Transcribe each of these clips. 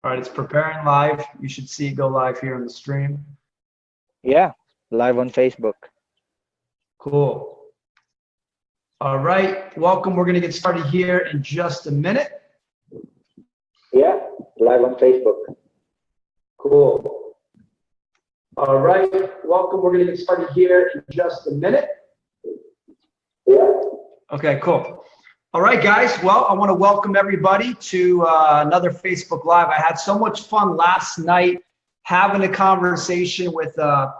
All right, it's preparing live. You should see it go live here on the stream. Yeah, live on Facebook. Cool. All right, welcome. We're going to get started here in just a minute. Yeah, live on Facebook. Cool. All right, welcome. We're going to get started here in just a minute. Yeah. Okay, cool. All right, guys. Well, I want to welcome everybody to another Facebook Live. I had so much fun last night having a conversation with a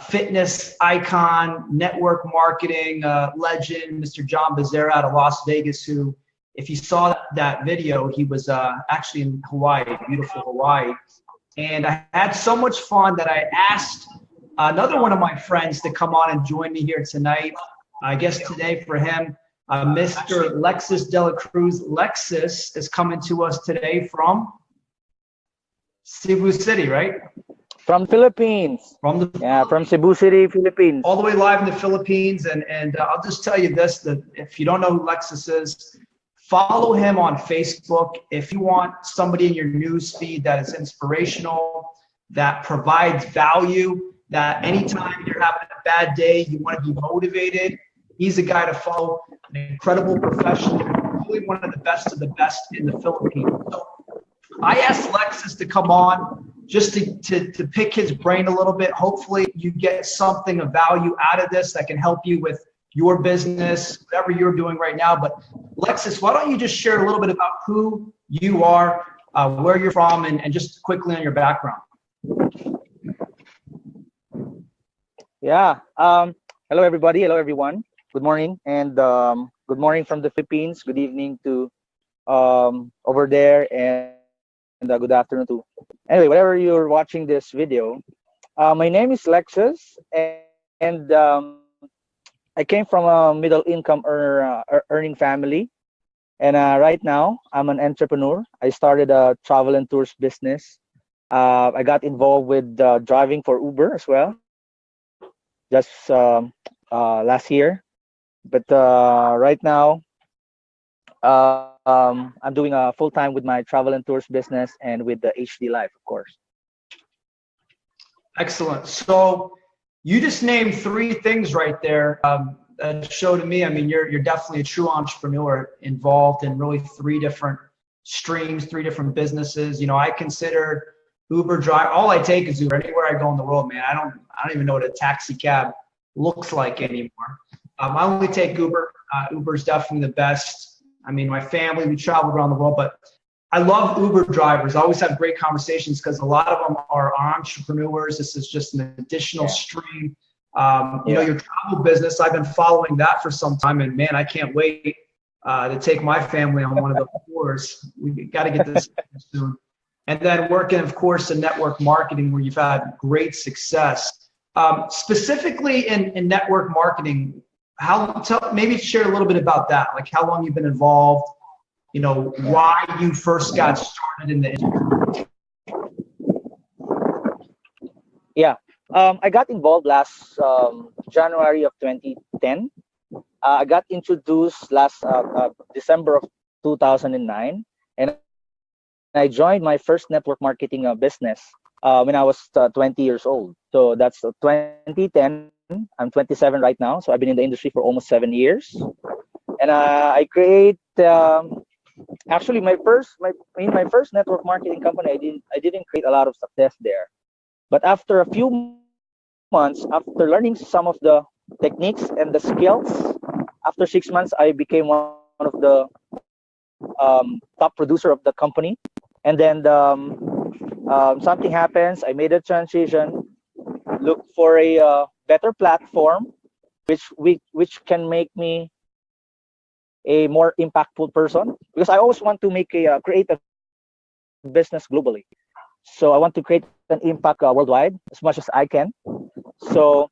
fitness icon, network marketing legend, Mr. John Becerra out of Las Vegas, who, if you saw that video, he was actually in Hawaii, beautiful Hawaii. And I had so much fun that I asked another one of my friends to come on and join me here tonight. I guess today for him, Mr. Lexus Dela Cruz. Lexus is coming to us today from Cebu City, right? From Philippines. From Cebu City, Philippines. All the way live in the Philippines. And I'll just tell you this, that if you don't know who Lexus is, follow him on Facebook. If you want somebody in your news feed that is inspirational, that provides value, that anytime you're having a bad day, you want to be motivated, he's a guy to follow, an incredible professional, really one of the best in the Philippines. So I asked Lexus to come on just to pick his brain a little bit. Hopefully you get something of value out of this that can help you with your business, whatever you're doing right now. But Lexus, why don't you just share a little bit about who you are, where you're from, and just quickly on your background. Yeah. Hello, everybody. Hello, everyone. Good morning. And good morning from the Philippines. Good evening to over there. And good afternoon to. Anyway, whatever you're watching this video, my name is Lexus. And I came from a middle income earning family. And right now, I'm an entrepreneur. I started a travel and tours business. I got involved with driving for Uber as well, just last year. But right now, I'm doing full time with my travel and tours business and with the HD Life, of course. Excellent. So you just named three things right there that show to me. I mean, you're definitely a true entrepreneur involved in really three different streams, three different businesses. You know, I consider Uber drive. All I take is Uber anywhere I go in the world, man. I don't even know what a taxi cab looks like anymore. I only take Uber. Uber's definitely the best. I mean, my family, we travel around the world, but I love Uber drivers. I always have great conversations because a lot of them are entrepreneurs. This is just an additional stream. You know, your travel business, I've been following that for some time, and man, I can't wait to take my family on one of those tours. We got to get this soon. And then working, of course, in network marketing, where you've had great success. Specifically in network marketing, maybe share a little bit about that, like how long you've been involved, you know, why you first got started in the industry. Yeah, I got involved last January of 2010. I got introduced last December of 2009, and I joined my first network marketing business when I was 20 years old. So that's 2010. I'm 27 right now, so I've been in the industry for almost 7 years. And I create actually my first network marketing company. I didn't create a lot of success there, but after a few months, after learning some of the techniques and the skills, after 6 months, I became one of the top producer of the company. And then something happens. I made a transition, look for a better platform, which can make me a more impactful person, because I always want to create a business globally. So I want to create an impact worldwide as much as I can. So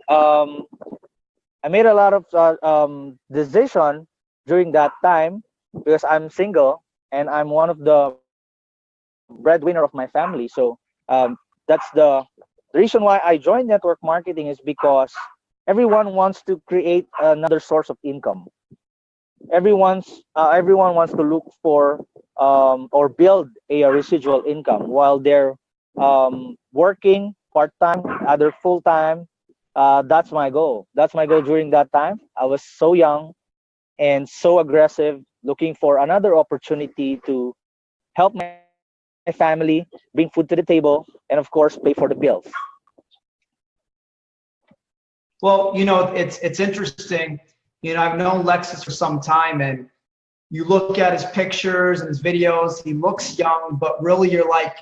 I made a lot of decision during that time, because I'm single and I'm one of the breadwinner of my family. So that's the reason why I joined network marketing, is because everyone wants to create another source of income. everyone wants to look for or build a residual income while they're working part-time, other full-time. That's my goal. That's my goal. During that time, I was so young and so aggressive, looking for another opportunity to help my family, bring food to the table, and of course pay for the bills. Well, it's interesting. I've known Lexus for some time, and you look at his pictures and his videos, he looks young, but really you're like,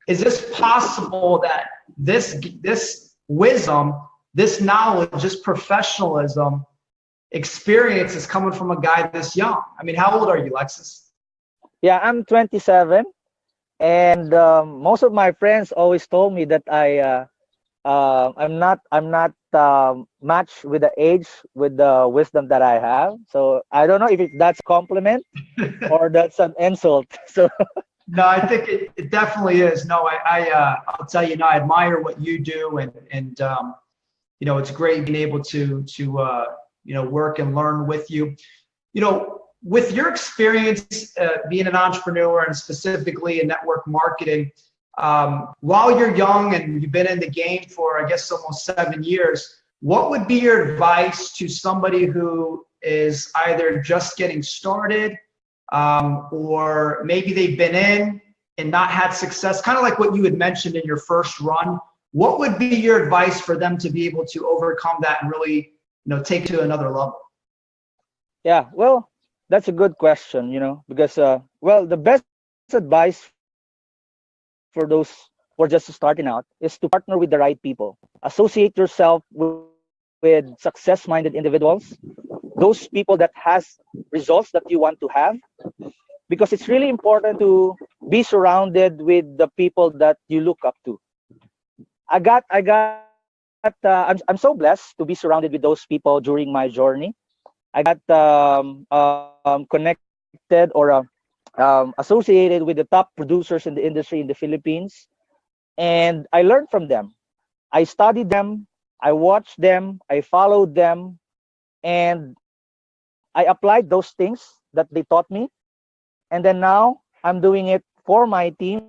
is this possible that this wisdom, this knowledge, this professionalism, experience is coming from a guy this young? I mean, how old are you, Lexus? Yeah, I'm 27, and most of my friends always told me that I'm not matched with the age with the wisdom that I have. So I don't know if that's a compliment or that's an insult. So No, I think it definitely is. No, I'll tell you, I admire what you do, and it's great being able to work and learn with you. With your experience being an entrepreneur and specifically in network marketing, while you're young and you've been in the game for, I guess, almost 7 years, what would be your advice to somebody who is either just getting started, or maybe they've been in and not had success, kind of like what you had mentioned in your first run? What would be your advice for them to be able to overcome that and really, take to another level? yeah, well, that's a good question, because well, the best advice for those who are just starting out is to partner with the right people. Associate yourself with success-minded individuals, those people that has results that you want to have, because it's really important to be surrounded with the people that you look up to. I'm so blessed to be surrounded with those people during my journey. I got connected or associated with the top producers in the industry in the Philippines, and I learned from them. I studied them, I watched them, I followed them, and I applied those things that they taught me. And then now I'm doing it for my team,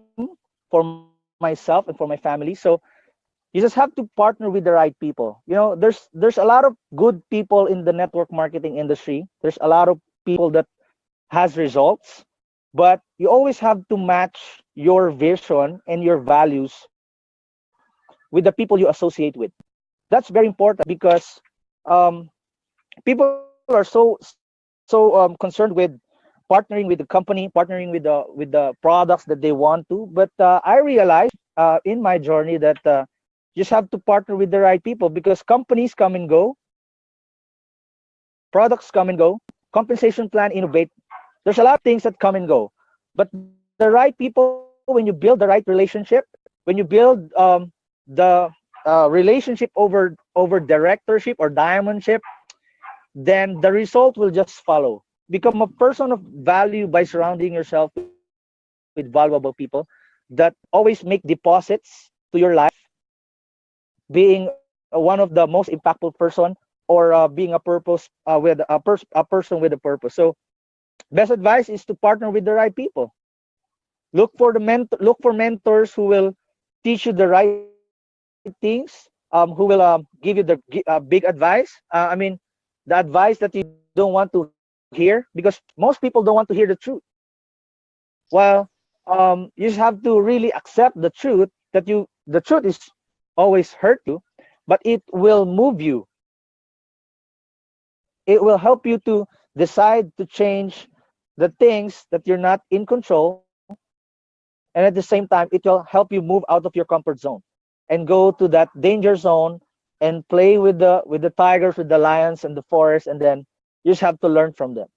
for myself, and for my family. So you just have to partner with the right people. There's a lot of good people in the network marketing industry. There's a lot of people that has results, but you always have to match your vision and your values with the people you associate with. That's very important because um, people are so concerned with partnering with the company, partnering with the products that they want to. But I realized in my journey that you just have to partner with the right people, because companies come and go, products come and go, compensation plan innovate. There's a lot of things that come and go, but the right people, when you build the right relationship, when you build the relationship over directorship or diamondship, then the result will just follow. Become a person of value by surrounding yourself with valuable people that always make deposits to your life, being one of the most impactful person, or being a purpose with a person with a purpose. So best advice is to partner with the right people. Look for mentors who will teach you the right things, who will give you the big advice. I mean, the advice that you don't want to hear, because most people don't want to hear the truth. Well, you just have to really accept the truth, the truth is always hurt you, but it will move you. It will help you to decide to change the things that you're not in control, and at the same time it will help you move out of your comfort zone and go to that danger zone and play with the tigers, with the lions and the forest, and then you just have to learn from them.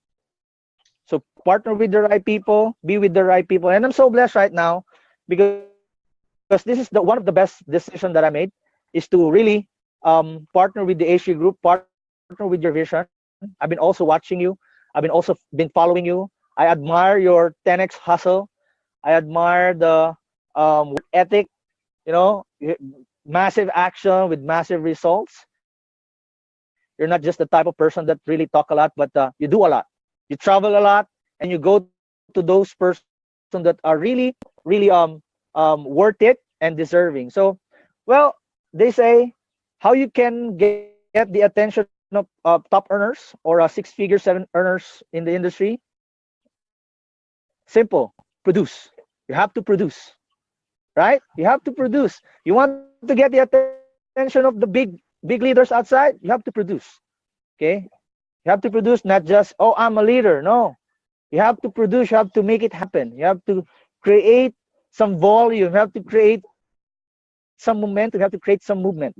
So partner with the right people, be with the right people. And I'm so blessed right now, because this is one of the best decision that I made, is to really partner with the HG group, partner with your vision. I've been also watching you. I've been also been following you. I admire your 10x hustle. I admire the work ethic, you know, massive action with massive results. You're not just the type of person that really talk a lot, but you do a lot. You travel a lot, and you go to those persons that are really, really worth it and deserving. So, well, they say how you can get the attention of top earners or six-figure, seven earners in the industry. Simple, produce. You have to produce, right? You have to produce. You want to get the attention of the big leaders outside, you have to produce. Okay? You have to produce, not just, oh, I'm a leader. No. You have to produce, you have to make it happen. You have to create some volume, you have to create some momentum, you have to create some movement.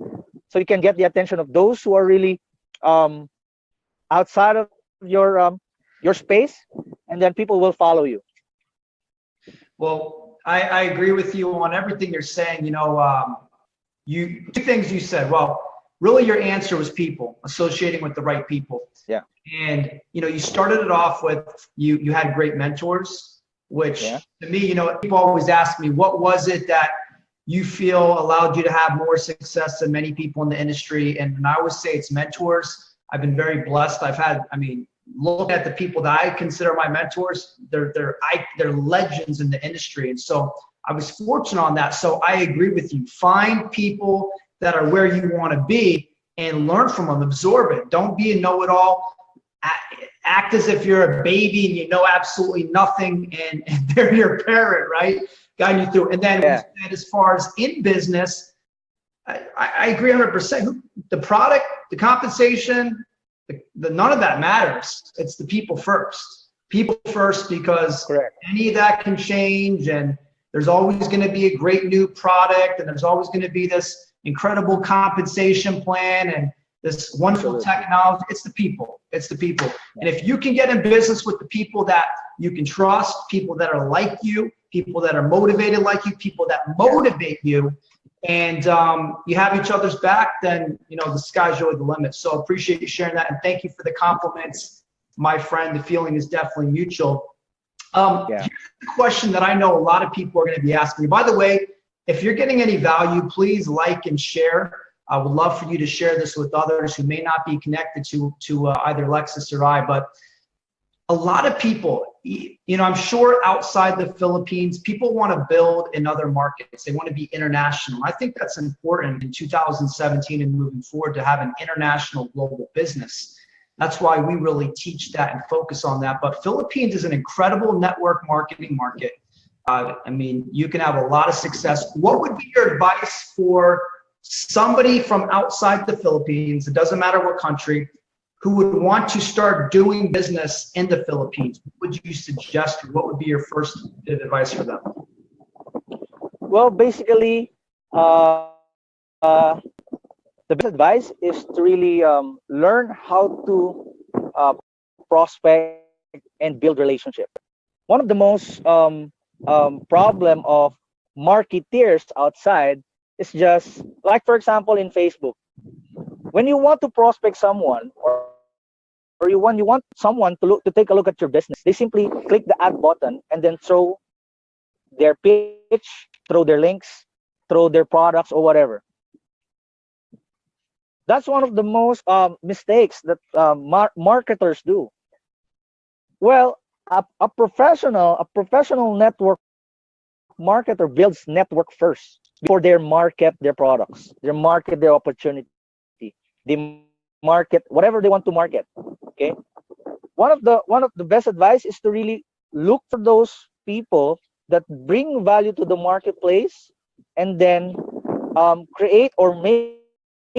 So you can get the attention of those who are really um, outside of your space, and then people will follow you. Well, I agree with you on everything you're saying. You two things you said. Well, really, your answer was people, associating with the right people. Yeah. And you started it off with you had great mentors, which to me, people always ask me, what was it that you feel allowed you to have more success than many people in the industry? And I always say it's mentors. I've been very blessed. Look at the people that I consider my mentors. They're legends in the industry. And so I was fortunate on that. So I agree with you. Find people that are where you want to be and learn from them, absorb it. Don't be a know-it-all. Act as if you're a baby and you know absolutely nothing, and they're your parent, right? Guiding you through. And then as far as in business, I agree 100%. The product, the compensation, none of that matters. It's the people first. People first, because any of that can change, and there's always going to be a great new product, and there's always going to be this incredible compensation plan and this wonderful technology. It's the people. It's the people. And if you can get in business with the people that you can trust, people that are like you, people that are motivated like you, people that motivate you, and you have each other's back, then the sky's really the limit. So appreciate you sharing that, and thank you for the compliments, my friend. The feeling is definitely mutual. Here's a question that I know a lot of people are going to be asking me. By the way, if you're getting any value, please like and share. I would love for you to share this with others who may not be connected to either Lexus or I. But a lot of people, I'm sure outside the Philippines, people want to build in other markets. They want to be international. I think that's important in 2017 and moving forward, to have an international global business. That's why we really teach that and focus on that. But Philippines is an incredible network marketing market. You can have a lot of success. What would be your advice for somebody from outside the Philippines, it doesn't matter what country, who would want to start doing business in the Philippines? What would you suggest? What would be your first bit of advice for them? Well, basically, the best advice is to really learn how to prospect and build relationship. One of the most problem of marketeers outside is just like, for example, in Facebook, when you want to prospect someone, or you want someone to take a look at your business, they simply click the add button and then throw their pitch, throw their links, throw their products or whatever. That's one of the most mistakes that marketers do. Well, a professional network marketer builds network first before they market their products, they market their opportunity, they market whatever they want to market. Okay, one of the best advice is to really look for those people that bring value to the marketplace, and then create or make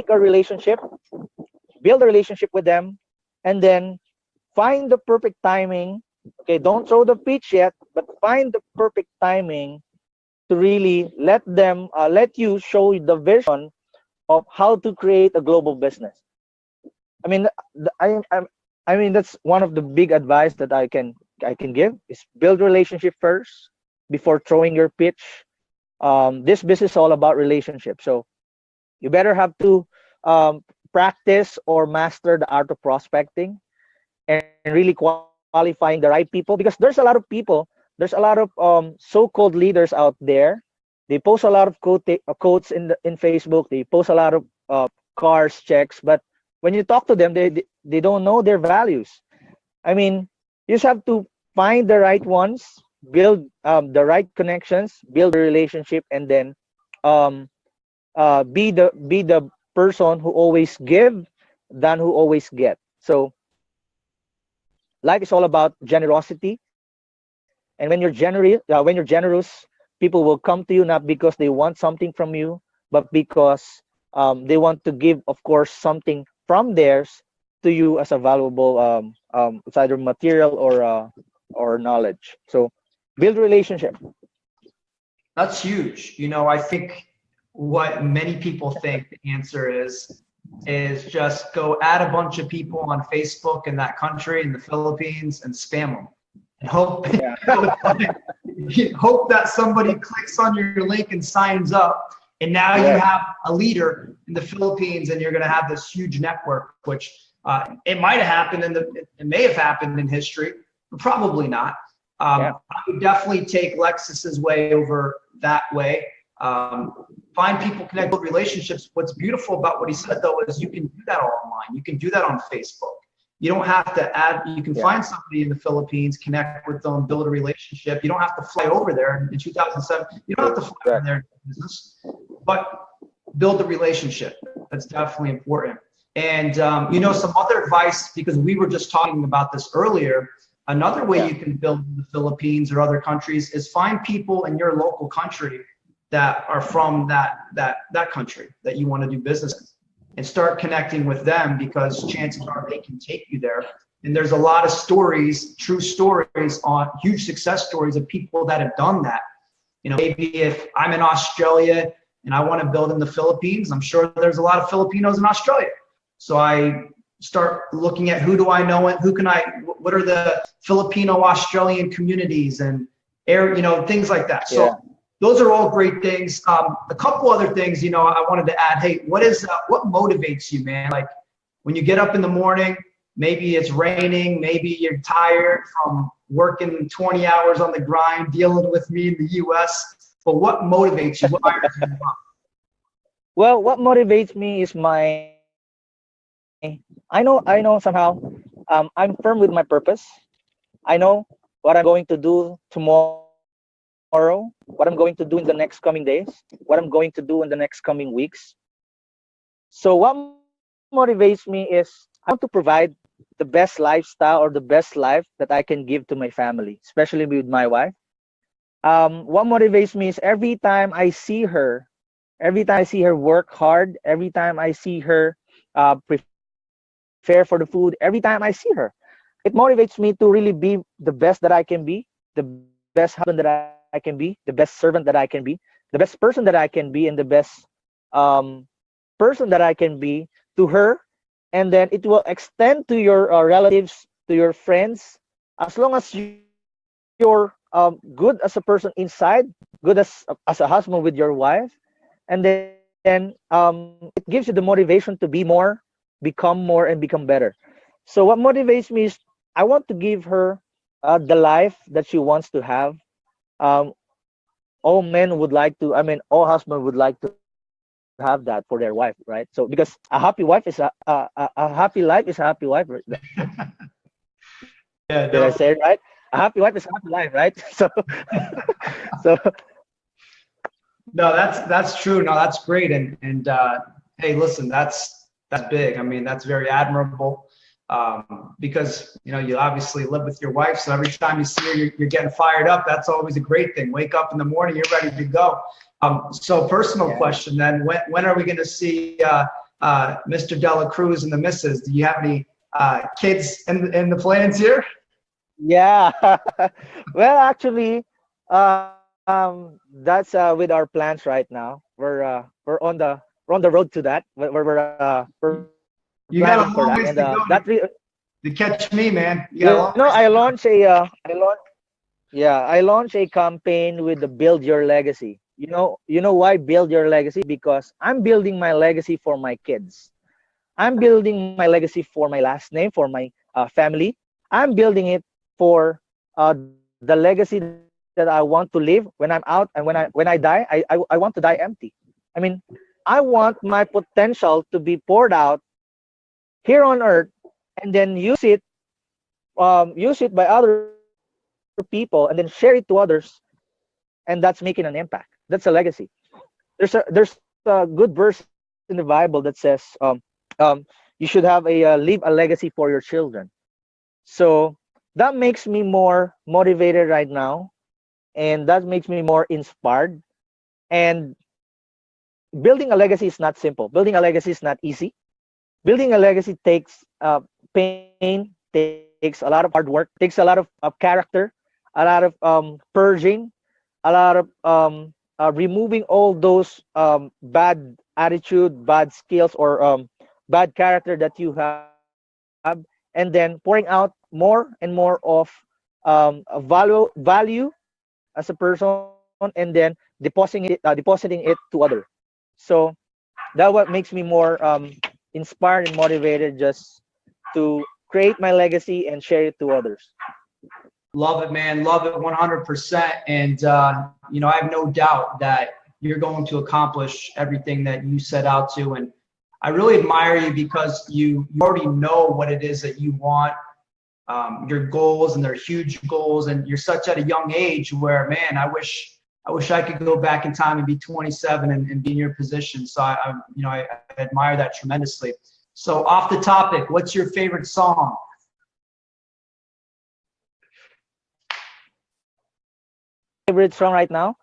a relationship, build a relationship with them, and then find the perfect timing. Okay, don't throw the pitch yet, but find the perfect timing to really let you show the vision of how to create a global business. I mean, that's one of the big advice that I can give, is build relationship first before throwing your pitch. This business is all about relationship, so you better have to practice or master the art of prospecting and really qualifying the right people, because there's a lot of people, there's a lot of so-called leaders out there. They post a lot of quotes in Facebook. They post a lot of cars checks, but when you talk to them, they don't know their values. I mean, you just have to find the right ones, build the right connections, build a relationship, and then um, be the person who always give than who always get. So life is all about generosity, and when you're generous, people will come to you not because they want something from you, but because they want to give, of course, something from theirs to you as a valuable it's either material or knowledge. So build relationship. That's huge. I think what many people think the answer is just go add a bunch of people on Facebook in that country, in the Philippines, and spam them and hope Yeah. hope that somebody clicks on your link and signs up. And now you Correct. have a leader in the Philippines, and you're going to have this huge network, which it might have happened it may have happened in history, but probably not. Yeah. I would definitely take Lexus's way over that way. Find people, connect, build relationships. What's beautiful about what he said, though, is you can do that all online. You can do that on Facebook. You don't have to add, you can find somebody in the Philippines, connect with them, build a relationship. You don't have to fly over there in 2007. You don't have to fly over there in business, but build the relationship. That's definitely important. And, some other advice, because we were just talking about this earlier, another way you can build in the Philippines or other countries is find people in your local country that are from that country that you want to do business in, and start connecting with them, because chances are they can take you there. And there's a lot of stories, true stories, on huge success stories of people that have done that. Maybe if I'm in Australia and I want to build in the Philippines, I'm sure there's a lot of Filipinos in Australia. So I start looking at who do I know and what are the Filipino Australian communities and things like that. So those are all great things. A couple other things, I wanted to add. Hey, what motivates you, man? Like when you get up in the morning, maybe it's raining, maybe you're tired from working 20 hours on the grind, dealing with me in the US. But what motivates you? What fires you up? Well, what motivates me is I know somehow I'm firm with my purpose. I know what I'm going to do tomorrow, what I'm going to do in the next coming days, what I'm going to do in the next coming weeks. So what motivates me is I want to provide the best lifestyle or the best life that I can give to my family, especially with my wife. What motivates me is every time I see her work hard, every time I see her prepare for the food, every time I see her, it motivates me to really be the best that I can be, the best husband that I can be, the best servant that I can be, the best person that I can be, and the best um, person that I can be to her. And then it will extend to your relatives, to your friends, as long as you're good as a person inside, good as a husband with your wife, and then it gives you the motivation to be more, become more, and become better. So what motivates me is I want to give her the life that she wants to have. um, all men would like to, I mean, all husband would like to have that for their wife, right? So because a happy wife is a happy life is a happy wife, right? Yeah, Did I no, say it right? A happy wife is a happy life, right? So so no, that's true. No, that's great. And hey, listen, that's big. I mean, that's very admirable. Because you obviously live with your wife, so every time you see her, you're getting fired up. That's always a great thing. Wake up in the morning, you're ready to go. So personal question then, when are we going to see Mr. Dela Cruz and the missus? Do you have any kids in the plans here? yeah. Well, actually, that's with our plans right now. We're on the road to that. We're planning for that, and You got a that long ways to go to catch me, man. You got a long ways to go. I launched a campaign with the Build Your Legacy. You know why Build Your Legacy? Because I'm building my legacy for my kids. I'm building my legacy for my last name, for my family. I'm building it for the legacy that I want to live when I'm out, and when I die, I want to die empty. I mean, I want my potential to be poured out here on earth, and then use it by other people, and then share it to others, and that's making an impact. That's a legacy. There's a good verse in the Bible that says, you should have leave a legacy for your children. So that makes me more motivated right now, and that makes me more inspired. And building a legacy is not simple. Building a legacy is not easy. Building a legacy takes pain, takes a lot of hard work, takes a lot of character, a lot of purging, a lot of removing all those bad attitude, bad skills, or bad character that you have, and then pouring out more and more of value as a person, and then depositing it to other. So that what makes me more inspired and motivated just to create my legacy and share it to others. Love it, man. Love it 100%. And, I have no doubt that you're going to accomplish everything that you set out to. And I really admire you because you already know what it is that you want, your goals, and they're huge goals. And you're such at a young age where, man, I wish I could go back in time and be 27 and be in your position. So I admire that tremendously. So off the topic, what's your favorite song? Favorite song right now?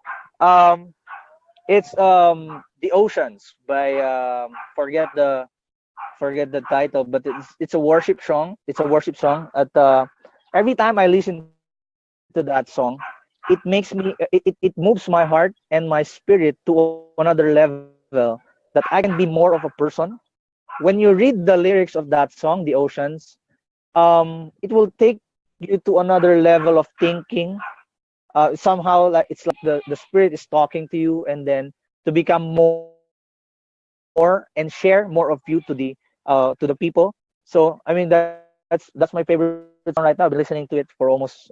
It's The Oceans by forget the title, but it's a worship song. It's a worship song. At every time I listen to that song, it makes me it moves my heart and my spirit to another level, that I can be more of a person. When you read the lyrics of that song, The Oceans, it will take you to another level of thinking. Somehow, like it's like the spirit is talking to you, and then to become more and share more of you to the people. So I mean, that's my favorite song right now. I've been listening to it for almost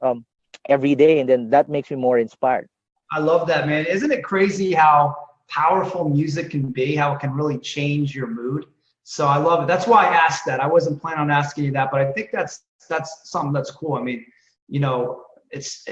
every day, and then that makes me more inspired. I love that, man. Isn't it crazy how powerful music can be, how it can really change your mood? So I love it. That's why I asked that. I wasn't planning on asking you that, but I think that's something that's cool. I mean, it's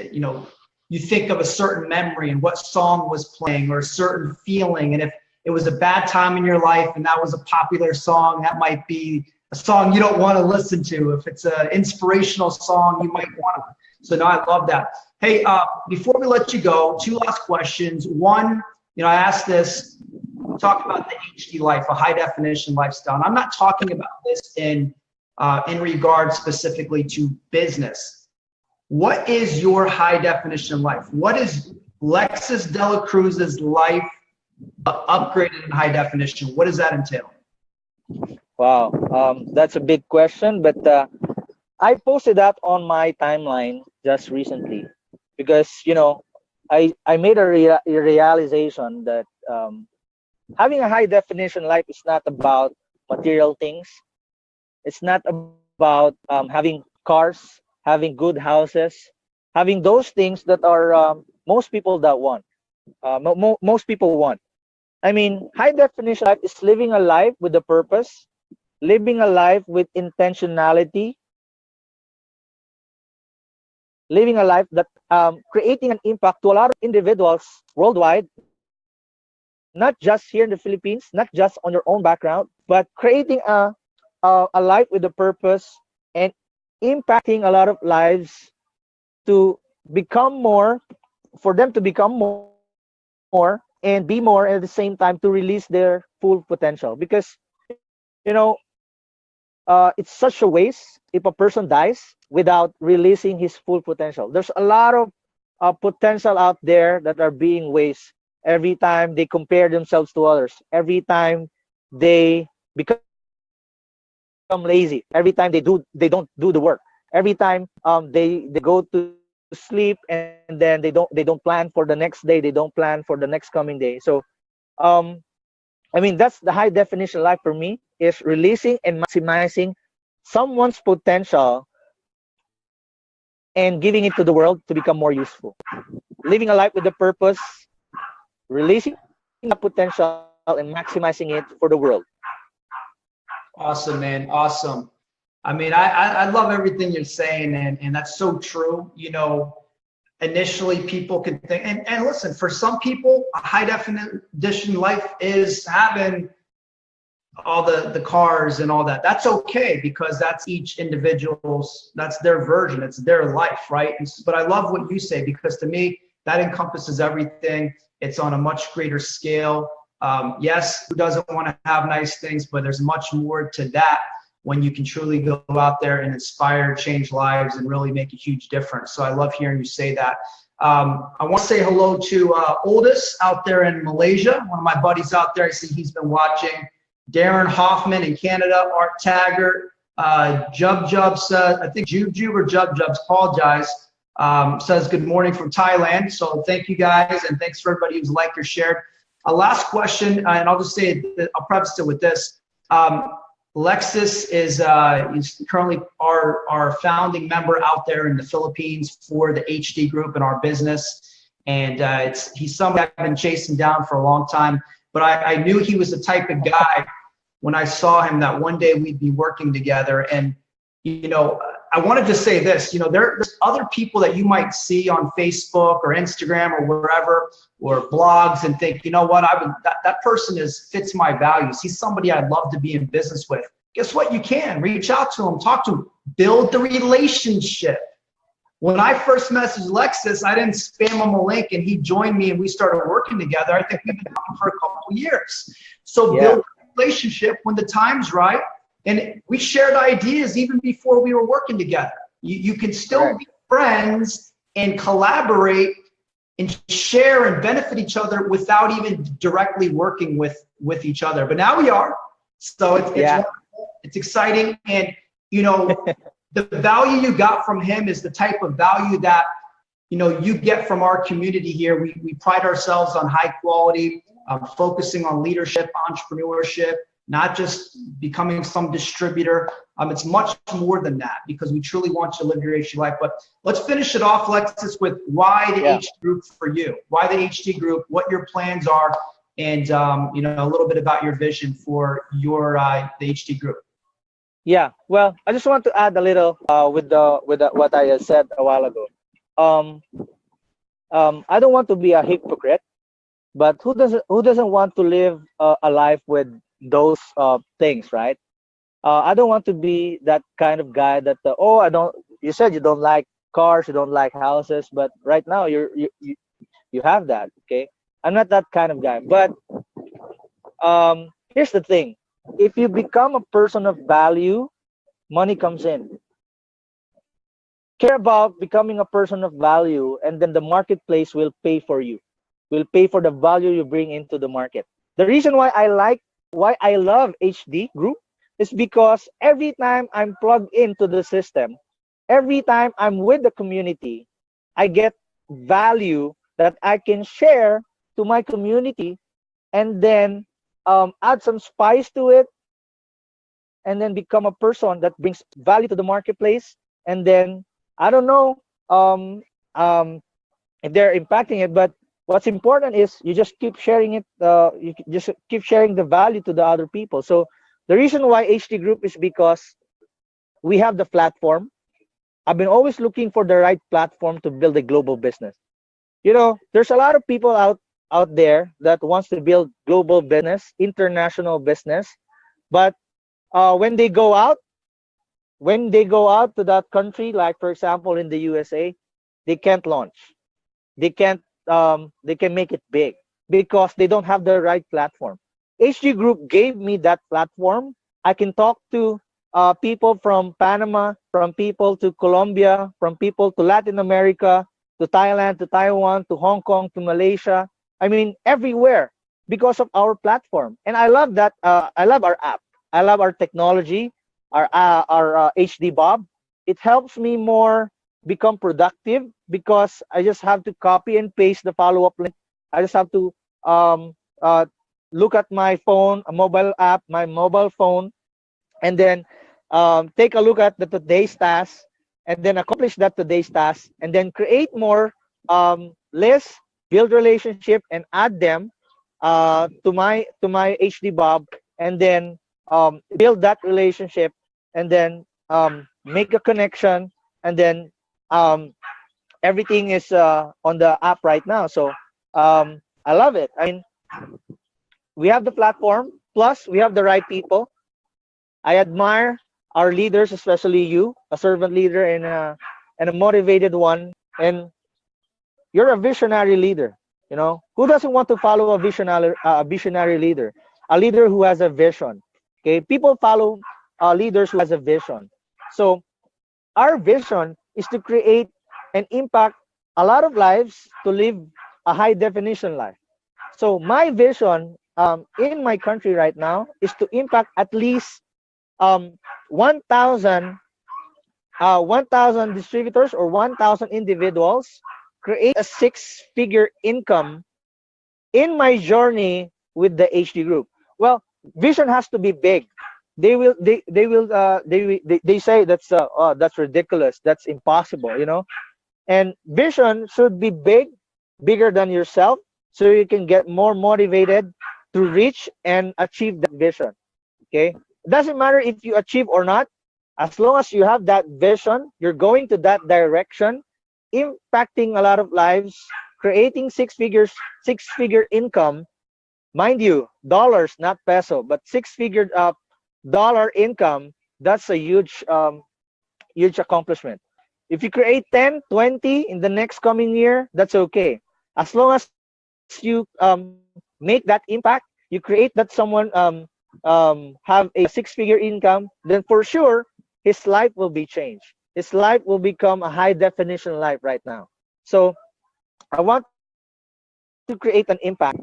you think of a certain memory and what song was playing, or a certain feeling, and if it was a bad time in your life and that was a popular song, that might be a song you don't want to listen to. If it's an inspirational song, you might want to. So no, I love that. Hey, before we let you go, two last questions. One, I asked this, talk about the HD life, a high definition lifestyle. And I'm not talking about this in regard specifically to business. What is your high definition life? What is Lexus Dela Cruz's life upgraded in high definition? What does that entail? Wow, that's a big question, but I posted that on my timeline just recently because I made a realization that having a high definition life is not about material things. It's not about having cars, having good houses, having those things that are most people that want. Most people want. I mean, high definition life is living a life with a purpose, living a life with intentionality, living a life that creating an impact to a lot of individuals worldwide, not just here in the Philippines, not just on your own background, but creating a life with a purpose and impacting a lot of lives to become more, for them to become more and be more, and at the same time to release their full potential. Because it's such a waste if a person dies without releasing his full potential. There's a lot of potential out there that are being wasted every time they compare themselves to others, every time they become lazy, every time they don't do the work, every time they go to sleep, and then they don't plan for the next day, they don't plan for the next coming day. So um I mean, that's the high definition life for me, is releasing and maximizing someone's potential and giving it to the world to become more useful. Living a life with a purpose, releasing that potential and maximizing it for the world. Awesome, man. Awesome. I mean, I love everything you're saying, and that's so true. You know, initially people can think, and listen, for some people, a high definition life is having all the cars and all that. That's okay, because that's each individual's, that's their version, it's their life, right? But I love what you say, because to me that encompasses everything. It's on a much greater scale. Yes, who doesn't want to have nice things, but there's much more to that when you can truly go out there and inspire, change lives, and really make a huge difference. So I love hearing you say that. I want to say hello to Oldest out there in Malaysia, one of my buddies out there. I see he's been watching. Darren Hoffman in Canada, Art Taggart, Jub says, I think Jub or Jub, apologize, says good morning from Thailand. So thank you guys, and thanks for everybody who's liked or shared. A last question, and I'll just say, I'll preface it with this. Lexus is currently our founding member out there in the Philippines for the HD Group and our business. And he's somebody I've been chasing down for a long time. But I knew he was the type of guy when I saw him that one day we'd be working together. And, you know, I wanted to say this, you know, there's other people that you might see on Facebook or Instagram or wherever, or blogs, and think, you know what, that person fits my values. He's somebody I'd love to be in business with. Guess what? You can reach out to him, talk to him, build the relationship. When I first messaged Lexus, I didn't spam him a link and he joined me and we started working together. I think we've been talking for a couple of years. So build a relationship when the time's right. And we shared ideas even before we were working together. You can still be friends and collaborate and share and benefit each other without even directly working with each other. But now we are. So it's exciting. And, you know, the value you got from him is the type of value that, you know, you get from our community here. We pride ourselves on high quality, focusing on leadership, entrepreneurship, not just becoming some distributor. It's much more than that, because we truly want you to live your HD life. But let's finish it off, Lexus, with why the HD Group for you. Why the HD Group, what your plans are, and you know, a little bit about your vision for your the HD Group. Yeah, well, I just want to add a little with what I said a while ago. I don't want to be a hypocrite, but who doesn't want to live a life with those things, right? I don't want to be that kind of guy that you said you don't like cars, you don't like houses, but right now you have that. Okay, I'm not that kind of guy. But here's the thing: if you become a person of value, money comes in. Care about becoming a person of value, and then the marketplace will pay for you, will pay for the value you bring into the market. The reason why I love HD Group is because every time I'm plugged into the system, every time I'm with the community, I get value that I can share to my community, and then add some spice to it, and then become a person that brings value to the marketplace. And then I don't know if they're impacting it, but what's important is you just keep sharing it. You just keep sharing the value to the other people. So the reason why HD Group is because we have the platform. I've been always looking for the right platform to build a global business. You know, there's a lot of people out there that wants to build global business, international business, but when they go out to that country, like for example in the USA, they can't launch. They can make it big because they don't have the right platform. HD Group gave me that platform. I can talk to people from Panama, from people to Colombia, from people to Latin America, to Thailand, to Taiwan, to Hong Kong, to Malaysia. I mean, everywhere, because of our platform. And I love that. I love our app. I love our technology, our HD Bob. It helps me more become productive because I just have to copy and paste the follow-up link. I just have to look at my phone, a mobile app, my mobile phone, and then take a look at the today's task, and then accomplish that today's task, and then create more lists, build relationship, and add them to my HD Bob, and then build that relationship, and then make a connection, and then everything is on the app right now. So I love it. I mean, we have the platform, plus we have the right people. I admire our leaders, especially you, a servant leader and a motivated one. And you're a visionary leader. You know, who doesn't want to follow a visionary leader, a leader who has a vision? Okay, people follow leaders who has a vision. So our vision is to create and impact a lot of lives, to live a high definition life. So my vision in my country right now is to impact at least um, 1,000 1,000 distributors or 1,000 individuals, create a six-figure income in my journey with the HD group. Well, vision has to be big. They say that's oh, that's ridiculous, that's impossible, you know. And vision should be big, bigger than yourself, so you can get more motivated to reach and achieve that vision. Okay, it doesn't matter if you achieve or not, as long as you have that vision, you're going to that direction, impacting a lot of lives, creating six figure income. Mind you, dollars, not peso, but six-figure dollar income. That's a huge accomplishment. If you create 10, 20 in the next coming year, that's okay. As long as you make that impact, you create that someone have a six-figure income, then for sure his life will be changed. His life will become a high definition life right now. So I want to create an impact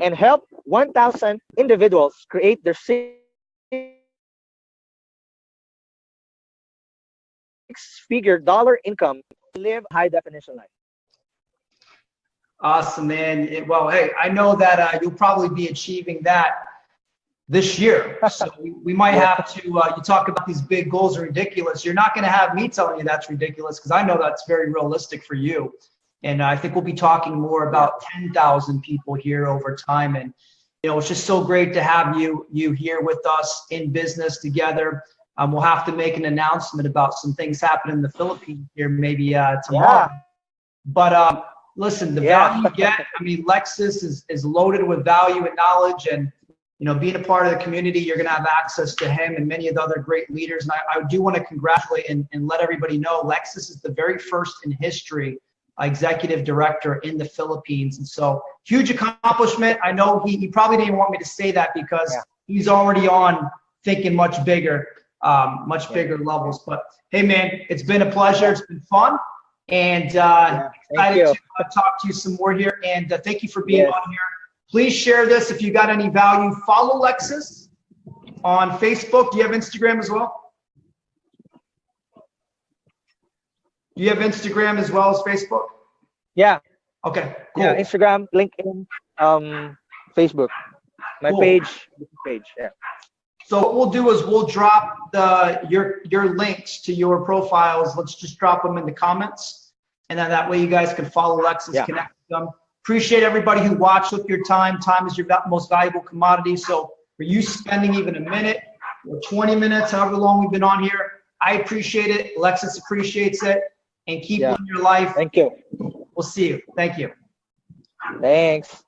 and help 1,000 individuals create their six-figure dollar income, live a high definition life. Awesome, man. Well, hey, I know that you'll probably be achieving that this year. So we might Yeah. have to, you talk about these big goals are ridiculous. You're not going to have me telling you that's ridiculous, because I know that's very realistic for you. And I think we'll be talking more about 10,000 people here over time. And, you know, it's just so great to have you here with us in business together. We'll have to make an announcement about some things happening in the Philippines here, maybe tomorrow. Yeah. But listen, the Yeah. value you get, I mean, Lexus is loaded with value and knowledge, and, you know, being a part of the community, you're going to have access to him and many of the other great leaders. And I do want to congratulate and let everybody know Lexus is the very first in history executive director in the Philippines. And so huge accomplishment. I know he probably didn't want me to say that, because he's already on thinking much bigger levels. But hey, man, it's been a pleasure. It's been fun. And excited to talk to you some more here. And thank you for being on here. Please share this if you got any value. Follow Lexus on Facebook. Do you have Instagram as well? Do you have Instagram as well as Facebook? Yeah. Okay, cool. Yeah, Instagram, LinkedIn, Facebook. My Cool. page. Yeah. So what we'll do is we'll drop your links to your profiles. Let's just drop them in the comments, and then that way you guys can follow Lexus, connect with them. Appreciate everybody who watched, took your time. Time is your most valuable commodity. So for you spending even a minute or 20 minutes, however long we've been on here, I appreciate it. Lexus appreciates it. And keep living your life. Thank you. We'll see you. Thank you. Thanks.